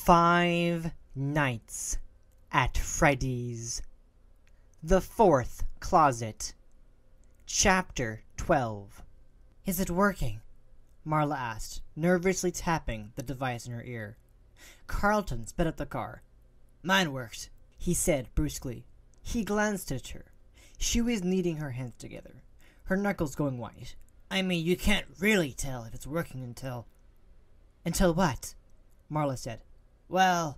Five Nights at Freddy's. The Fourth Closet. Chapter 12. "Is it working?" Marla asked, nervously tapping the device in her ear. Carlton sped up the car. "Mine worked," he said brusquely. He glanced at her. She was kneading her hands together, her knuckles going white. "I mean, you can't really tell if it's working until—" "Until what?" Marla said. "Well,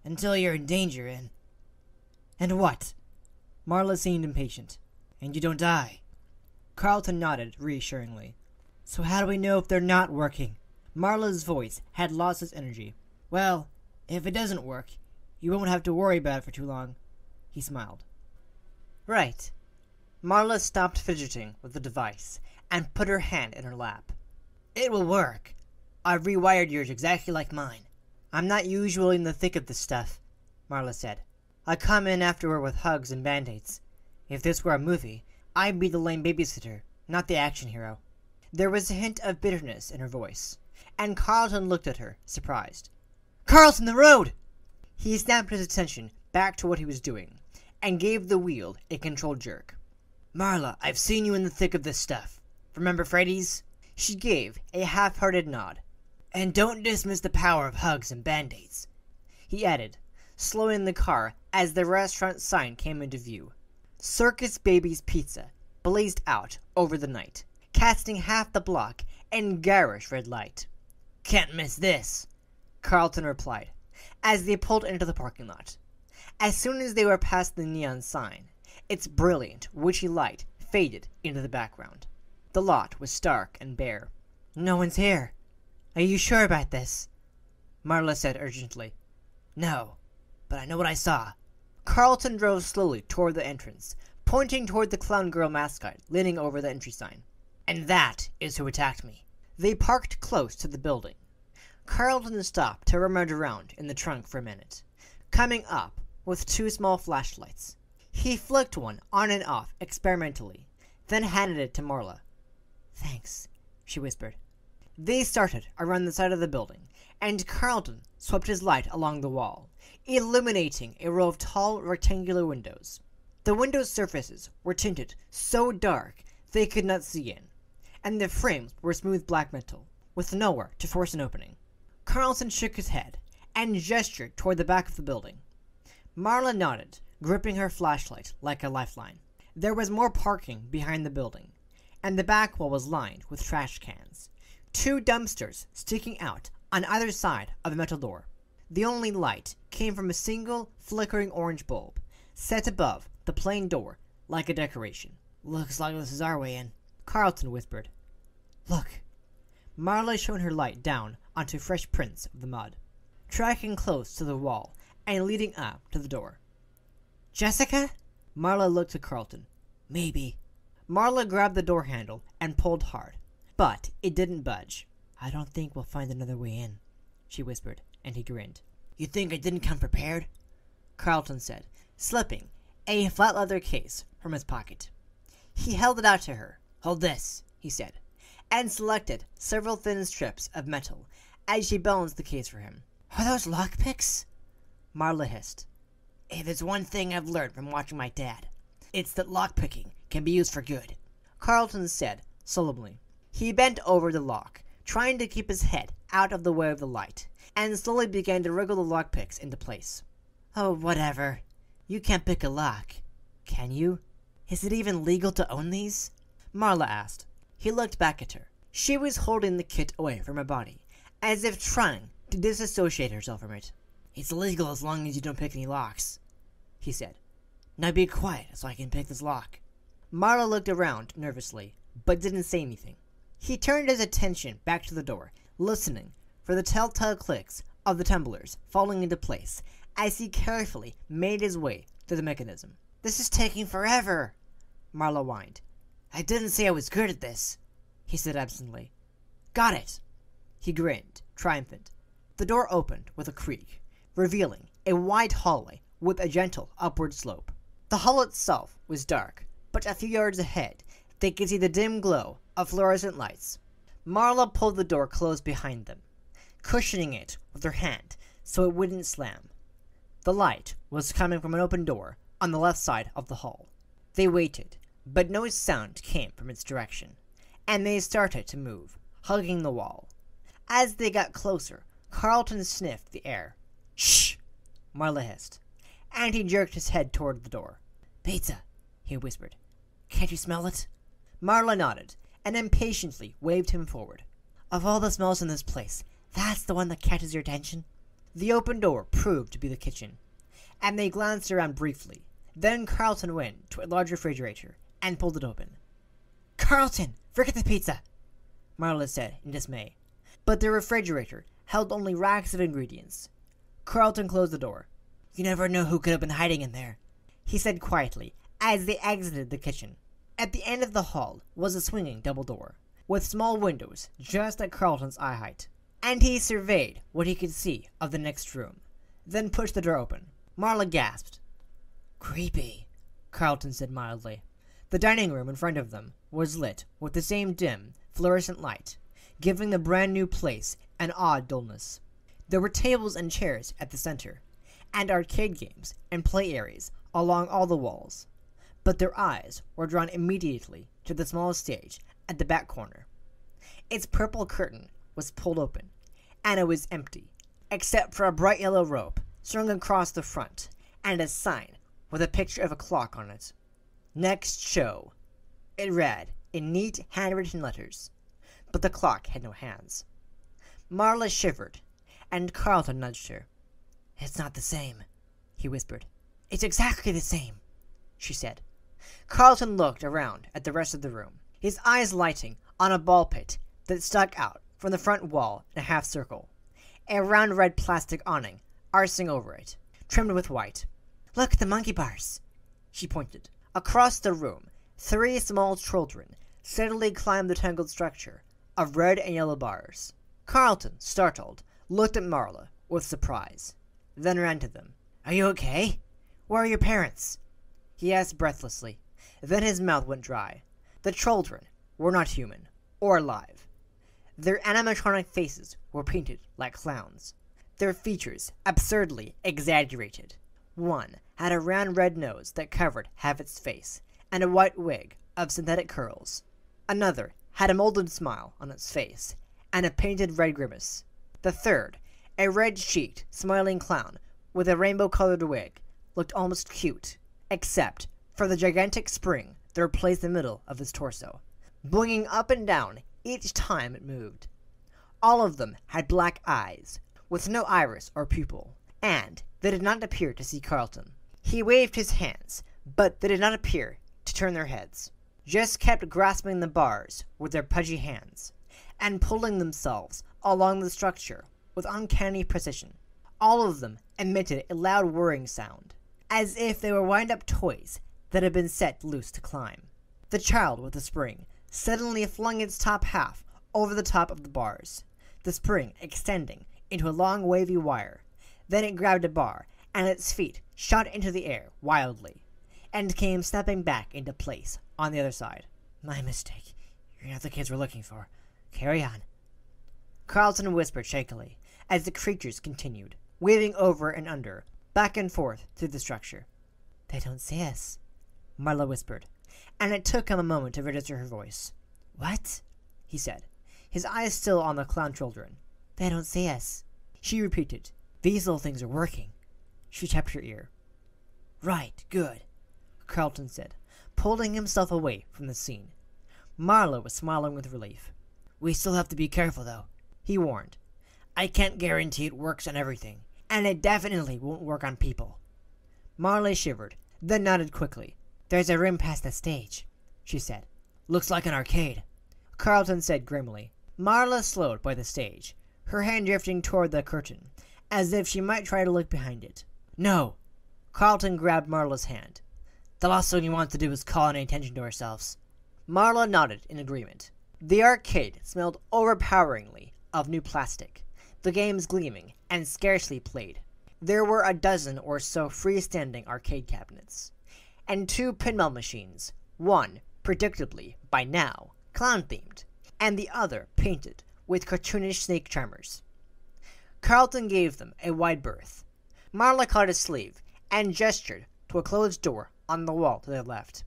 until you're in danger and—" "And what?" Marla seemed impatient. "And you don't die." Carlton nodded reassuringly. "So how do we know if they're not working?" Marla's voice had lost its energy. "Well, if it doesn't work, you won't have to worry about it for too long." He smiled. "Right." Marla stopped fidgeting with the device and put her hand in her lap. "It will work. I've rewired yours exactly like mine." "I'm not usually in the thick of this stuff," Marla said. "I come in afterward with hugs and band-aids. If this were a movie, I'd be the lame babysitter, not the action hero." There was a hint of bitterness in her voice, and Carlton looked at her, surprised. "Carlton, the road!" He snapped his attention back to what he was doing, and gave the wheel a controlled jerk. "Marla, I've seen you in the thick of this stuff. Remember Freddy's?" She gave a half-hearted nod. "And don't dismiss the power of hugs and band-aids," he added, slowing the car as the restaurant sign came into view. Circus Baby's Pizza blazed out over the night, casting half the block in garish red light. "Can't miss this," Carlton replied, as they pulled into the parking lot. As soon as they were past the neon sign, its brilliant, witchy light faded into the background. The lot was stark and bare. "No one's here. Are you sure about this?" Marla said urgently. "No, but I know what I saw." Carlton drove slowly toward the entrance, pointing toward the clown girl mascot leaning over the entry sign. "And that is who attacked me." They parked close to the building. Carlton stopped to rummage around in the trunk for a minute, coming up with two small flashlights. He flicked one on and off experimentally, then handed it to Marla. "Thanks," she whispered. They started around the side of the building, and Carlton swept his light along the wall, illuminating a row of tall rectangular windows. The window surfaces were tinted so dark they could not see in, and the frames were smooth black metal, with nowhere to force an opening. Carlton shook his head and gestured toward the back of the building. Marla nodded, gripping her flashlight like a lifeline. There was more parking behind the building, and the back wall was lined with trash cans, two dumpsters sticking out on either side of the metal door. The only light came from a single flickering orange bulb, set above the plain door like a decoration. "Looks like this is our way in," Carlton whispered. "Look." Marla shone her light down onto fresh prints of the mud, tracking close to the wall and leading up to the door. "Jessica?" Marla looked at Carlton. "Maybe." Marla grabbed the door handle and pulled hard, but it didn't budge. "I don't think we'll find another way in," she whispered, and he grinned. "You think I didn't come prepared?" Carlton said, slipping a flat leather case from his pocket. He held it out to her. "Hold this," he said, and selected several thin strips of metal as she balanced the case for him. "Are those lockpicks?" Marla hissed. "If there's one thing I've learned from watching my dad, it's that lockpicking can be used for good," Carlton said solemnly. He bent over the lock, trying to keep his head out of the way of the light, and slowly began to wriggle the lockpicks into place. "Oh, whatever. You can't pick a lock, can you? Is it even legal to own these?" Marla asked. He looked back at her. She was holding the kit away from her body, as if trying to disassociate herself from it. "It's legal as long as you don't pick any locks," he said. "Now be quiet so I can pick this lock." Marla looked around nervously, but didn't say anything. He turned his attention back to the door, listening for the telltale clicks of the tumblers falling into place as he carefully made his way through the mechanism. "This is taking forever," Marla whined. "I didn't say I was good at this," he said absently. "Got it." He grinned, triumphant. The door opened with a creak, revealing a wide hallway with a gentle upward slope. The hall itself was dark, but a few yards ahead they could see the dim glow of fluorescent lights. Marla pulled the door closed behind them, cushioning it with her hand so it wouldn't slam. The light was coming from an open door on the left side of the hall. They waited, but no sound came from its direction, and they started to move, hugging the wall. As they got closer, Carlton sniffed the air. "Shh!" Marla hissed, and he jerked his head toward the door. "Pizza," he whispered. "Can't you smell it?" Marla nodded, and impatiently waved him forward. "Of all the smells in this place, that's the one that catches your attention?" The open door proved to be the kitchen, and they glanced around briefly. Then Carlton went to a large refrigerator and pulled it open. "Carlton, forget the pizza," Marla said in dismay. But the refrigerator held only racks of ingredients. Carlton closed the door. "You never know who could have been hiding in there," he said quietly as they exited the kitchen. At the end of the hall was a swinging double door, with small windows just at Carlton's eye height, and he surveyed what he could see of the next room, then pushed the door open. Marla gasped. "Creepy," Carlton said mildly. The dining room in front of them was lit with the same dim, fluorescent light, giving the brand-new place an odd dullness. There were tables and chairs at the center, and arcade games and play areas along all the walls, but their eyes were drawn immediately to the small stage at the back corner. Its purple curtain was pulled open, and it was empty, except for a bright yellow rope strung across the front and a sign with a picture of a clock on it. "Next show," it read in neat handwritten letters, but the clock had no hands. Marla shivered, and Carlton nudged her. "It's not the same," he whispered. "It's exactly the same," she said. Carlton looked around at the rest of the room, his eyes lighting on a ball pit that stuck out from the front wall in a half circle, a round red plastic awning arcing over it, trimmed with white. "Look at the monkey bars," she pointed. Across the room, 3 small children steadily climbed the tangled structure of red and yellow bars. Carlton, startled, looked at Marla with surprise, then ran to them. "Are you okay? Where are your parents?" he asked breathlessly. Then his mouth went dry. The children were not human or alive. Their animatronic faces were painted like clowns, their features absurdly exaggerated. One had a round red nose that covered half its face, and a white wig of synthetic curls. Another had a molded smile on its face, and a painted red grimace. The third, a red-cheeked, smiling clown with a rainbow-colored wig, looked almost cute, except for the gigantic spring that replaced the middle of his torso, boinging up and down each time it moved. All of them had black eyes, with no iris or pupil, and they did not appear to see Carlton. He waved his hands, but they did not appear to turn their heads, just kept grasping the bars with their pudgy hands, and pulling themselves along the structure with uncanny precision. All of them emitted a loud whirring sound, as if they were wind-up toys that had been set loose to climb. The child with the spring suddenly flung its top half over the top of the bars, the spring extending into a long wavy wire. Then it grabbed a bar, and its feet shot into the air wildly, and came snapping back into place on the other side. "My mistake. You're not the kids we're looking for. Carry on," Carlton whispered shakily, as the creatures continued, weaving over and under, back and forth through the structure. "They don't see us," Marla whispered, and it took him a moment to register her voice. "What?" he said, his eyes still on the clown children. "They don't see us," she repeated. "These little things are working." She tapped her ear. "Right, good," Carlton said, pulling himself away from the scene. Marla was smiling with relief. "We still have to be careful, though," he warned. "I can't guarantee it works on everything, and it definitely won't work on people." Marla shivered, then nodded quickly. "There's a room past the stage," she said. "Looks like an arcade," Carlton said grimly. Marla slowed by the stage, her hand drifting toward the curtain, as if she might try to look behind it. "No!" Carlton grabbed Marla's hand. "The last thing we want to do is call any attention to ourselves." Marla nodded in agreement. The arcade smelled overpoweringly of new plastic, the games gleaming and scarcely played. There were a dozen or so freestanding arcade cabinets, and 2 pinball machines, one, predictably, by now, clown-themed, and the other painted with cartoonish snake charmers. Carlton gave them a wide berth. Marla caught his sleeve and gestured to a closed door on the wall to their left,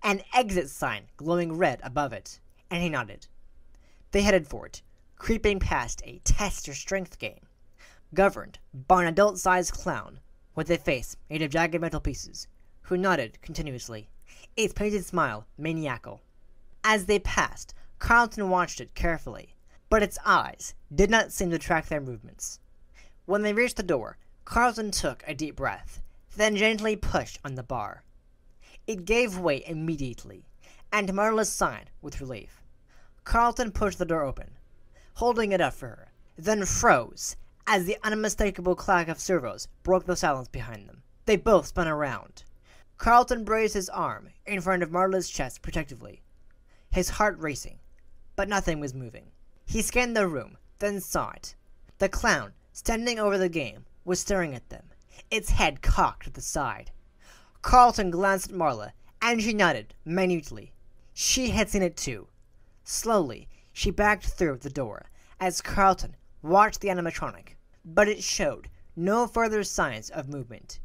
an exit sign glowing red above it, and he nodded. They headed for it, creeping past a test your strength game, governed by an adult-sized clown with a face made of jagged metal pieces, who nodded continuously, its painted smile maniacal. As they passed, Carlton watched it carefully, but its eyes did not seem to track their movements. When they reached the door, Carlton took a deep breath, then gently pushed on the bar. It gave way immediately, and Marla sighed with relief. Carlton pushed the door open, holding it up for her, then froze as the unmistakable clack of servos broke the silence behind them. They both spun around. Carlton braced his arm in front of Marla's chest protectively, his heart racing, but nothing was moving. He scanned the room, then saw it. The clown, standing over the game, was staring at them, its head cocked to the side. Carlton glanced at Marla, and she nodded minutely. She had seen it too. Slowly, she backed through the door as Carlton watched the animatronic, but it showed no further signs of movement.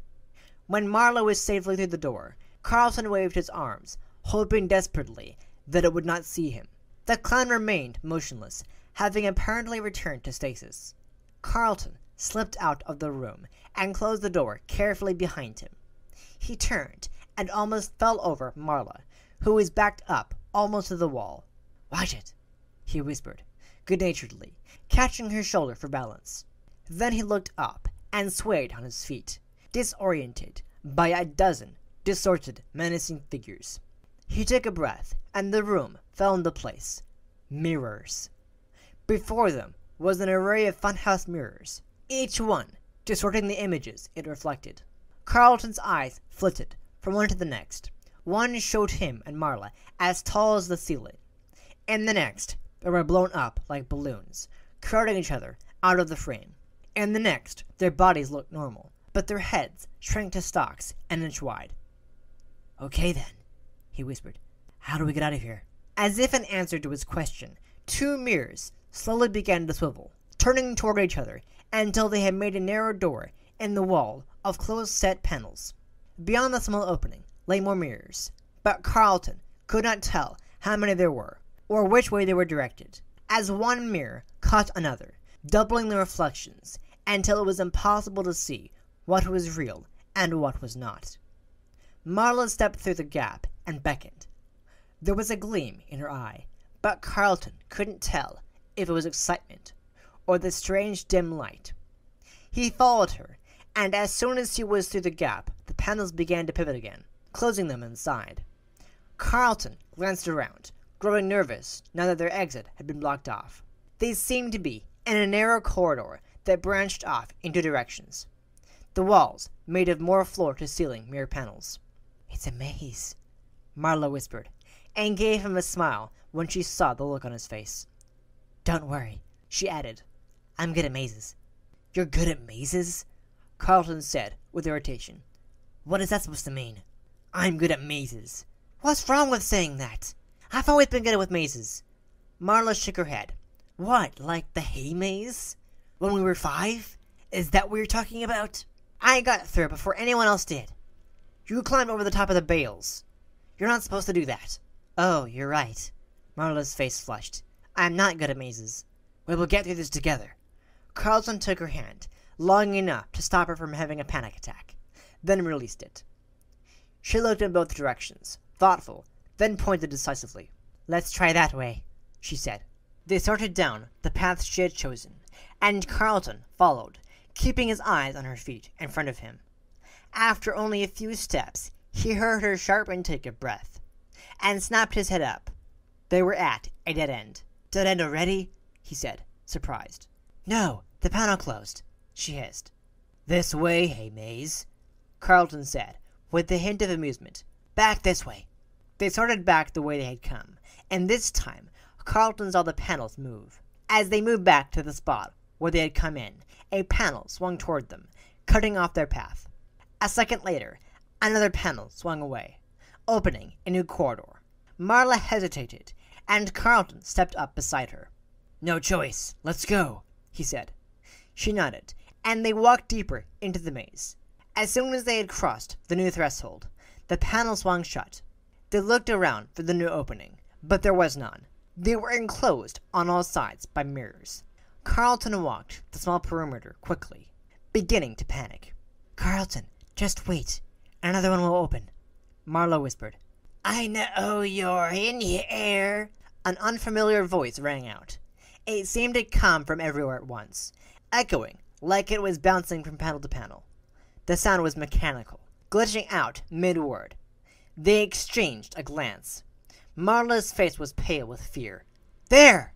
When Marla was safely through the door, Carlton waved his arms, hoping desperately that it would not see him. The clown remained motionless, having apparently returned to stasis. Carlton slipped out of the room and closed the door carefully behind him. He turned and almost fell over Marla, who was backed up almost to the wall. "Watch it," he whispered, good-naturedly, catching her shoulder for balance. Then he looked up and swayed on his feet, disoriented by a dozen distorted, menacing figures. He took a breath, and the room fell into place. Mirrors. Before them was an array of funhouse mirrors, each one distorting the images it reflected. Carlton's eyes flitted from one to the next. One showed him and Marla as tall as the ceiling. In the next, they were blown up like balloons, crowding each other out of the frame. In the next, their bodies looked normal, but their heads shrank to stalks an inch wide. "Okay then," he whispered. "How do we get out of here?" As if in answer to his question, two mirrors slowly began to swivel, turning toward each other until they had made a narrow door in the wall of close-set panels. Beyond the small opening lay more mirrors, but Carlton could not tell how many there were, or which way they were directed, as one mirror caught another, doubling the reflections until it was impossible to see what was real and what was not. Marla stepped through the gap and beckoned. There was a gleam in her eye, but Carlton couldn't tell if it was excitement or the strange dim light. He followed her, and as soon as he was through the gap, the panels began to pivot again, closing them inside. Carlton glanced around, growing nervous now that their exit had been blocked off. They seemed to be in a narrow corridor that branched off in two directions, the walls made of more floor-to-ceiling mirror panels. "It's a maze," Marla whispered, and gave him a smile when she saw the look on his face. "Don't worry," she added. "I'm good at mazes." "You're good at mazes?" Carlton said with irritation. "What is that supposed to mean?" "I'm good at mazes." "What's wrong with saying that? I've always been good with mazes." Marla shook her head. "What, like the hay maze? When we were 5? Is that what you're talking about? I got through before anyone else did. You climbed over the top of the bales. You're not supposed to do that." "Oh, you're right." Marla's face flushed. "I'm not good at mazes. We will get through this together." Carlton took her hand, long enough to stop her from having a panic attack, then released it. She looked in both directions, thoughtful, then pointed decisively. "Let's try that way," she said. They started down the path she had chosen, and Carlton followed, keeping his eyes on her feet in front of him. After only a few steps, he heard her sharp intake of breath, and snapped his head up. They were at a dead end. "Dead end already?" he said, surprised. "No, the panel closed," she hissed. "This way, hey maze," Carlton said, with a hint of amusement. "Back this way." They started back the way they had come, and this time Carlton saw the panels move. As they moved back to the spot where they had come in, a panel swung toward them, cutting off their path. A second later, another panel swung away, opening a new corridor. Marla hesitated, and Carlton stepped up beside her. "No choice. Let's go," he said. She nodded, and they walked deeper into the maze. As soon as they had crossed the new threshold, the panel swung shut. They looked around for the new opening, but there was none. They were enclosed on all sides by mirrors. Carlton walked the small perimeter quickly, beginning to panic. "Carlton, just wait. Another one will open," Marla whispered. "I know you're in here," an unfamiliar voice rang out. It seemed to come from everywhere at once, echoing like it was bouncing from panel to panel. The sound was mechanical, glitching out mid-word. They exchanged a glance. Marla's face was pale with fear. "There!"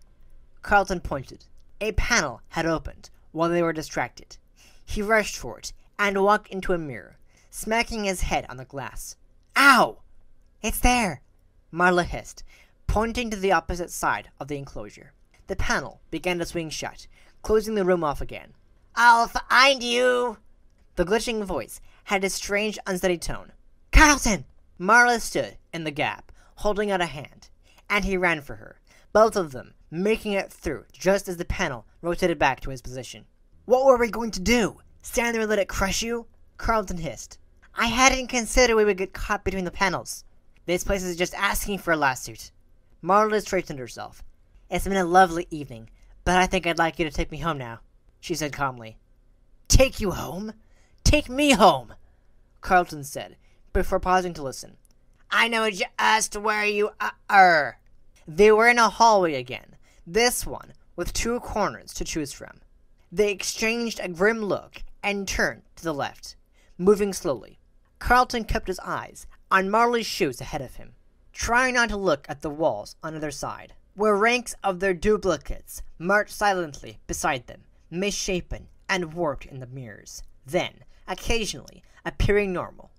Carlton pointed. A panel had opened while they were distracted. He rushed for it and walked into a mirror, smacking his head on the glass. "Ow!" "It's there!" Marla hissed, pointing to the opposite side of the enclosure. The panel began to swing shut, closing the room off again. "I'll find you!" The glitching voice had a strange, unsteady tone. "Carlton!" Marla stood in the gap, holding out a hand, and he ran for her, both of them making it through just as the panel rotated back to his position. "What were we going to do? Stand there and let it crush you?" Carlton hissed. "I hadn't considered we would get caught between the panels. This place is just asking for a lawsuit." Marla straightened herself. "It's been a lovely evening, but I think I'd like you to take me home now," she said calmly. "Take you home? Take me home," Carlton said, before pausing to listen. "I know just where you are." They were in a hallway again, this one with two corners to choose from. They exchanged a grim look and turned to the left, moving slowly. Carlton kept his eyes on Marley's shoes ahead of him, trying not to look at the walls on either side, where ranks of their duplicates marched silently beside them, misshapen and warped in the mirrors, then, occasionally, appearing normal.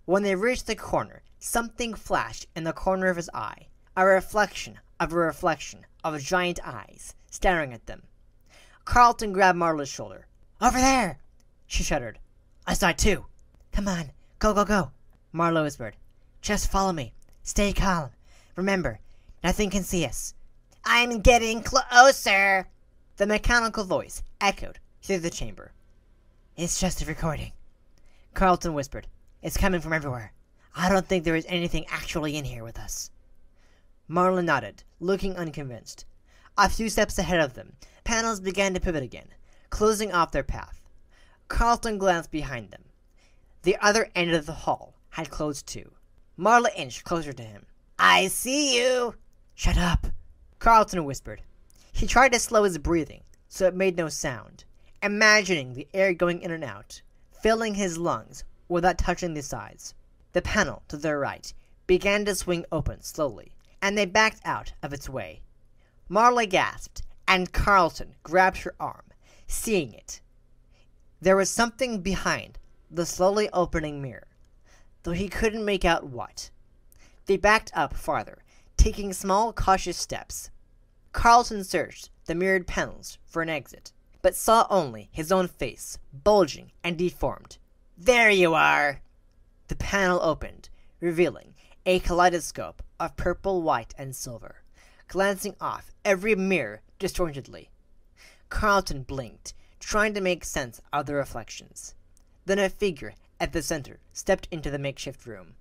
When they reached the corner, something flashed in the corner of his eye, a reflection of giant eyes staring at them. Carlton grabbed Marla's shoulder. "Over there!" she shuddered. "I saw it too." "Come on, go, go, go," Marla whispered. "Just follow me. Stay calm. Remember, nothing can see us." "I'm getting closer," the mechanical voice echoed through the chamber. "It's just a recording," Carlton whispered. "It's coming from everywhere. I don't think there is anything actually in here with us." Marla nodded, looking unconvinced. A few steps ahead of them, panels began to pivot again, closing off their path. Carlton glanced behind them. The other end of the hall had closed too. Marla inched closer to him. "I see you!" "Shut up!" Carlton whispered. He tried to slow his breathing so it made no sound, imagining the air going in and out, filling his lungs without touching the sides. The panel to their right began to swing open slowly, and they backed out of its way. Marla gasped, and Carlton grabbed her arm, seeing it. There was something behind the slowly opening mirror, though he couldn't make out what. They backed up farther, taking small, cautious steps. Carlton searched the mirrored panels for an exit, but saw only his own face, bulging and deformed. "There you are!" The panel opened, revealing a kaleidoscope of purple, white, and silver, glancing off every mirror disjointedly. Carlton blinked, trying to make sense of the reflections. Then a figure at the center stepped into the makeshift room.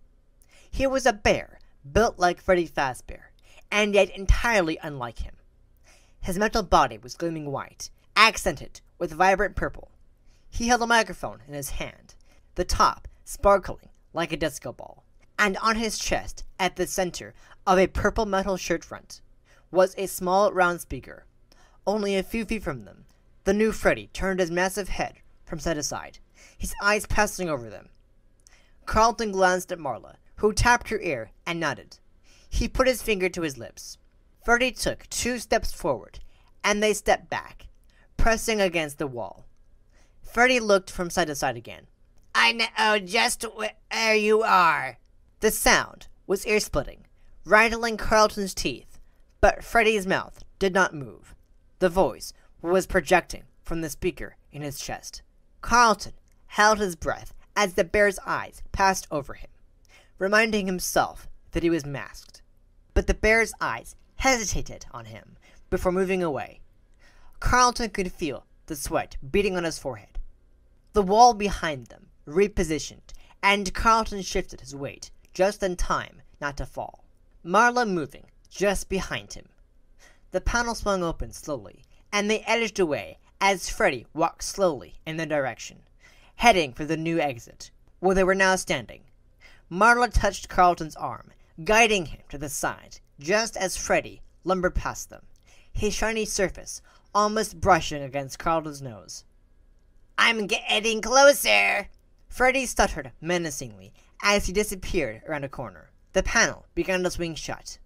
He was a bear, built like Freddy Fazbear, and yet entirely unlike him. His metal body was gleaming white, accented with vibrant purple. He held a microphone in his hand, the top sparkling like a disco ball. And on his chest, at the center of a purple metal shirt front, was a small round speaker. Only a few feet from them, the new Freddy turned his massive head from side to side, his eyes passing over them. Carlton glanced at Marla, who tapped her ear and nodded. He put his finger to his lips. Freddy took 2 steps forward, and they stepped back, pressing against the wall. Freddy looked from side to side again. "I know just where you are." The sound was ear-splitting, rattling Carlton's teeth, but Freddy's mouth did not move. The voice was projecting from the speaker in his chest. Carlton held his breath as the bear's eyes passed over him, reminding himself that he was masked. But the bear's eyes hesitated on him before moving away. Carlton could feel the sweat beating on his forehead. The wall behind them repositioned, and Carlton shifted his weight just in time not to fall, Marla moving just behind him. The panel swung open slowly, and they edged away as Freddy walked slowly in their direction, heading for the new exit, where they were now standing. Marla touched Carlton's arm, guiding him to the side, just as Freddy lumbered past them, his shiny surface almost brushing against Carlton's nose. "I'm getting closer!" Freddy stuttered menacingly as he disappeared around a corner. The panel began to swing shut,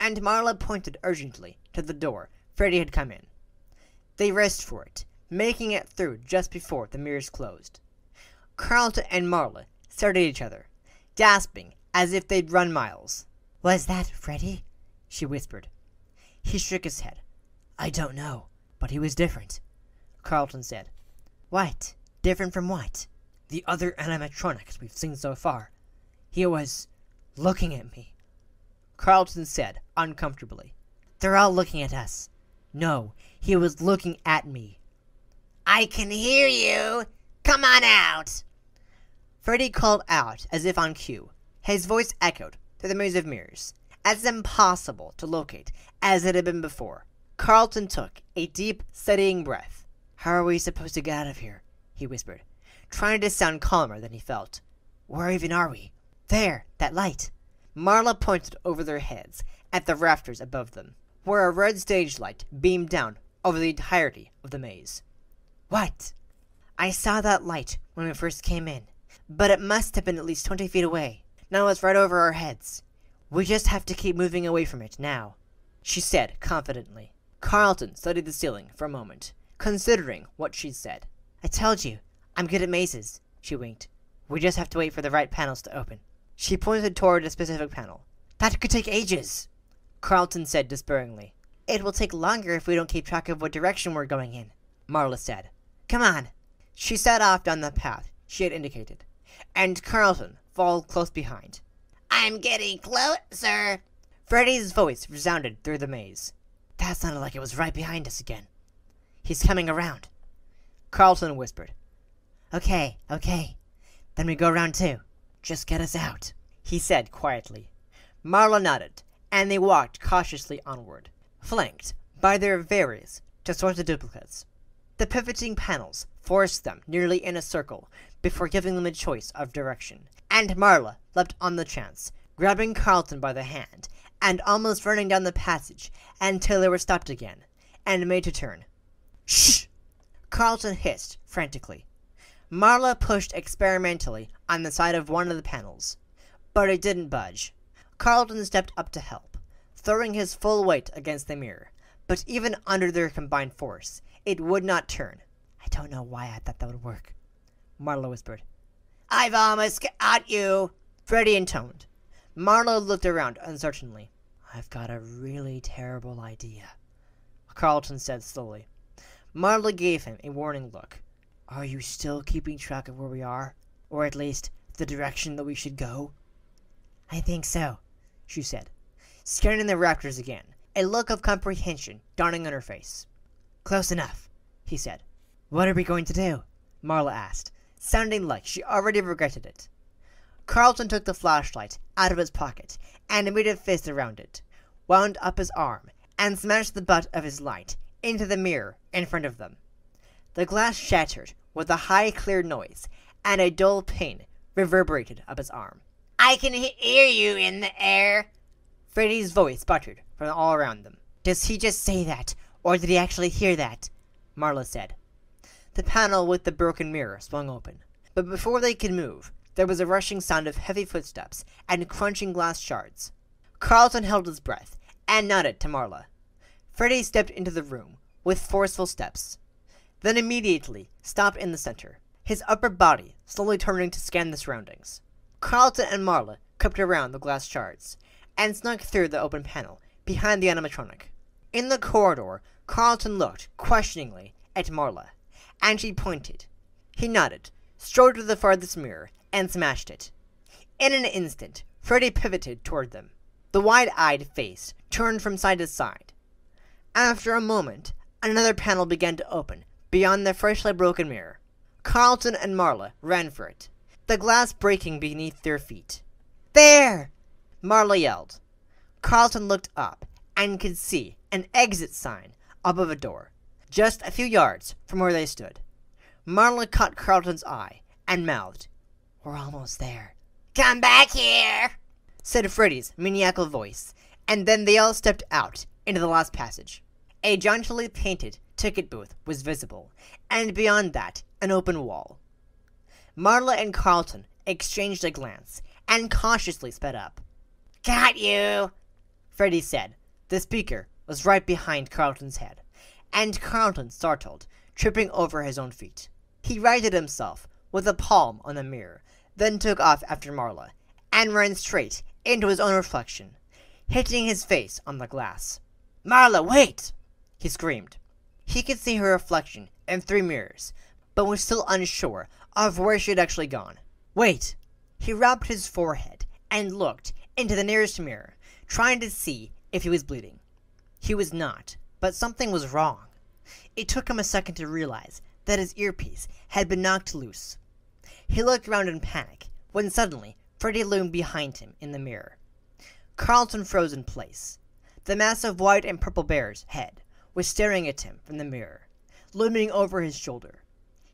and Marla pointed urgently to the door Freddy had come in. They raced for it, making it through just before the mirrors closed. Carlton and Marla stared at each other, gasping as if they'd run miles. "Was that Freddy?" she whispered. He shook his head. "I don't know, but he was different," Carlton said. "What? Different from what?" "The other animatronics we've seen so far. He was looking at me," Carlton said uncomfortably. "They're all looking at us." "No, he was looking at me." "I can hear you! Come on out!" Freddy called out as if on cue. His voice echoed through the maze of mirrors, as impossible to locate as it had been before. Carlton took a deep, steadying breath. "How are we supposed to get out of here?" he whispered, trying to sound calmer than he felt. "Where even are we?" "There, that light." Marla pointed over their heads at the rafters above them, where a red stage light beamed down over the entirety of the maze. "What?" "I saw that light when we first came in, but it must have been at least 20 feet away. Now it's right over our heads. We just have to keep moving away from it now," she said confidently. Carlton studied the ceiling for a moment, considering what she'd said. "I told you, I'm good at mazes," she winked. "We just have to wait for the right panels to open." She pointed toward a specific panel. "That could take ages," Carlton said despairingly. "It will take longer if we don't keep track of what direction we're going in," Marla said. "Come on." She set off down the path she had indicated, and Carlton followed close behind. "I'm getting closer!" Freddy's voice resounded through the maze. "That sounded like it was right behind us again." "He's coming around," Carlton whispered. Okay. Then we go around too. Just get us out," he said quietly. Marla nodded, and they walked cautiously onward, flanked by their various distorted duplicates. The pivoting panels forced them nearly in a circle before giving them a choice of direction, and Marla leapt on the chance, grabbing Carlton by the hand and almost running down the passage until they were stopped again and made to turn. "Shh!" Carlton hissed frantically. Marla pushed experimentally on the side of one of the panels, but it didn't budge. Carlton stepped up to help, throwing his full weight against the mirror, but even under their combined force, it would not turn. "I don't know why I thought that would work," Marla whispered. "I've almost got you," Freddy intoned. Marla looked around uncertainly. "I've got a really terrible idea," Carlton said slowly. Marla gave him a warning look. "Are you still keeping track of where we are? Or at least, the direction that we should go?" "I think so," she said, scanning the rafters again, a look of comprehension dawning on her face. "Close enough," he said. "What are we going to do?" Marla asked, sounding like she already regretted it. Carlton took the flashlight out of his pocket and made a fist around it, wound up his arm, and smashed the butt of his light into the mirror in front of them. The glass shattered with a high, clear noise, and a dull pain reverberated up his arm. "I can hear you in the air," Freddy's voice sputtered from all around them. "Does he just say that, or did he actually hear that?" Marla said. The panel with the broken mirror swung open, but before they could move, there was a rushing sound of heavy footsteps and crunching glass shards. Carlton held his breath and nodded to Marla. Freddy stepped into the room with forceful steps, then immediately stopped in the center, his upper body slowly turning to scan the surroundings. Carlton and Marla crept around the glass shards and snuck through the open panel behind the animatronic. In the corridor, Carlton looked questioningly at Marla, and she pointed. He nodded, strode to the farthest mirror, and smashed it. In an instant, Freddy pivoted toward them. The wide-eyed face turned from side to side. After a moment, another panel began to open beyond the freshly broken mirror. Carlton and Marla ran for it, the glass breaking beneath their feet. "There!" Marla yelled. Carlton looked up and could see an exit sign above a door, just a few yards from where they stood. Marla caught Carlton's eye and mouthed, "We're almost there." "Come back here," said Freddy's maniacal voice, and then they all stepped out into the last passage. A jauntily painted ticket booth was visible, and beyond that, an open wall. Marla and Carlton exchanged a glance and cautiously sped up. "Got you," Freddy said. The speaker was right behind Carlton's head, and Carlton startled, tripping over his own feet. He righted himself with a palm on the mirror, then took off after Marla, and ran straight into his own reflection, hitting his face on the glass. "Marla, wait!" he screamed. He could see her reflection in 3 mirrors, but was still unsure of where she had actually gone. "Wait!" He rubbed his forehead and looked into the nearest mirror, trying to see if he was bleeding. He was not, but something was wrong. It took him a second to realize that his earpiece had been knocked loose. He looked around in panic, when suddenly Freddy loomed behind him in the mirror. Carlton froze in place. The massive white and purple bear's head was staring at him from the mirror, looming over his shoulder.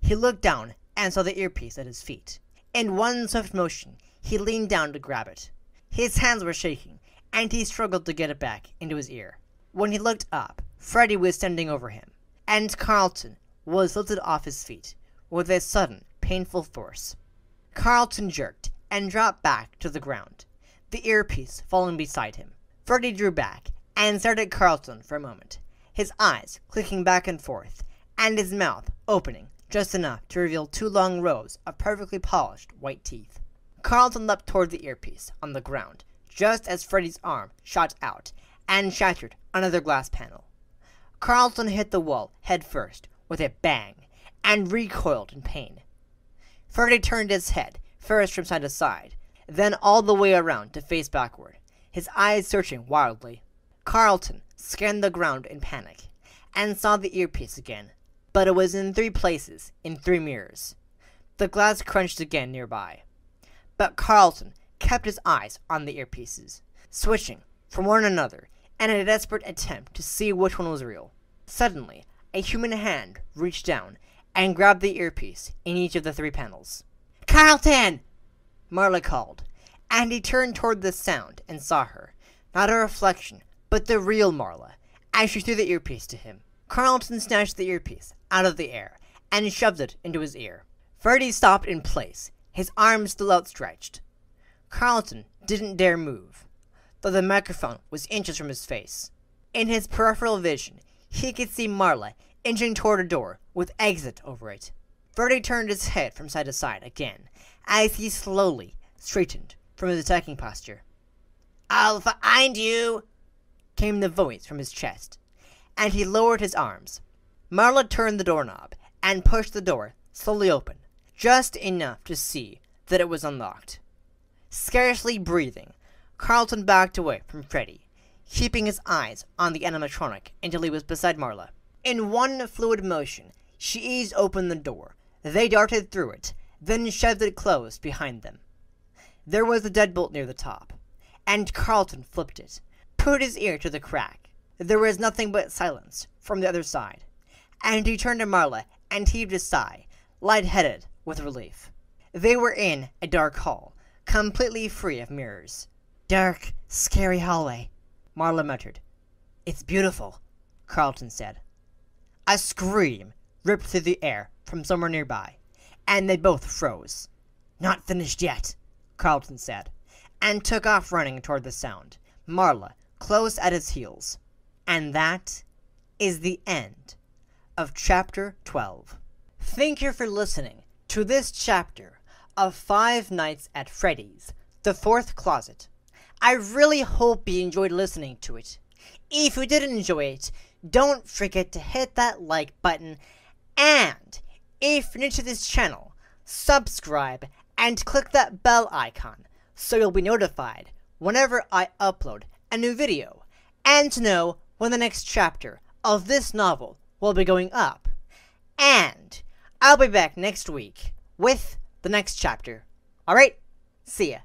He looked down and saw the earpiece at his feet. In one swift motion, he leaned down to grab it. His hands were shaking, and he struggled to get it back into his ear. When he looked up, Freddy was standing over him, and Carlton was lifted off his feet with a sudden, painful force. Carlton jerked and dropped back to the ground, the earpiece falling beside him. Freddy drew back and stared at Carlton for a moment, his eyes clicking back and forth, and his mouth opening just enough to reveal 2 long rows of perfectly polished white teeth. Carlton leapt toward the earpiece on the ground, just as Freddy's arm shot out and shattered another glass panel. Carlton hit the wall head first with a bang and recoiled in pain. Freddy turned his head first from side to side, then all the way around to face backward, his eyes searching wildly. Carlton scanned the ground in panic and saw the earpiece again, but it was in 3 places in 3 mirrors. The glass crunched again nearby, but Carlton kept his eyes on the earpieces, switching from one another in a desperate attempt to see which one was real. Suddenly, a human hand reached down and grabbed the earpiece in each of the 3 panels. "Carlton!" Marla called, and he turned toward the sound and saw her, not a reflection, but the real Marla, as she threw the earpiece to him. Carlton snatched the earpiece out of the air and shoved it into his ear. Freddy stopped in place, his arms still outstretched. Carlton didn't dare move, though the microphone was inches from his face. In his peripheral vision, he could see Marla inching toward a door with exit over it. Freddy turned his head from side to side again, as he slowly straightened from his attacking posture. "I'll find you," came the voice from his chest, and he lowered his arms. Marla turned the doorknob and pushed the door slowly open, just enough to see that it was unlocked. Scarcely breathing, Carlton backed away from Freddy, keeping his eyes on the animatronic until he was beside Marla. In one fluid motion, she eased open the door. They darted through it, then shoved it closed behind them. There was a deadbolt near the top, and Carlton flipped it, put his ear to the crack. There was nothing but silence from the other side, and he turned to Marla and heaved a sigh, lightheaded with relief. They were in a dark hall, completely free of mirrors. "Dark, scary hallway," Marla muttered. "It's beautiful," Carlton said. A scream ripped through the air from somewhere nearby, and they both froze. "Not finished yet," Carlton said, and took off running toward the sound, Marla close at his heels. And that is the end of Chapter 12. Thank you for listening to this chapter of Five Nights at Freddy's, The Fourth Closet. I really hope you enjoyed listening to it. If you did enjoy it, don't forget to hit that like button, and if you're new to this channel, subscribe and click that bell icon so you'll be notified whenever I upload a new video, and to know when the next chapter of this novel will be going up. And I'll be back next week with the next chapter. Alright? See ya.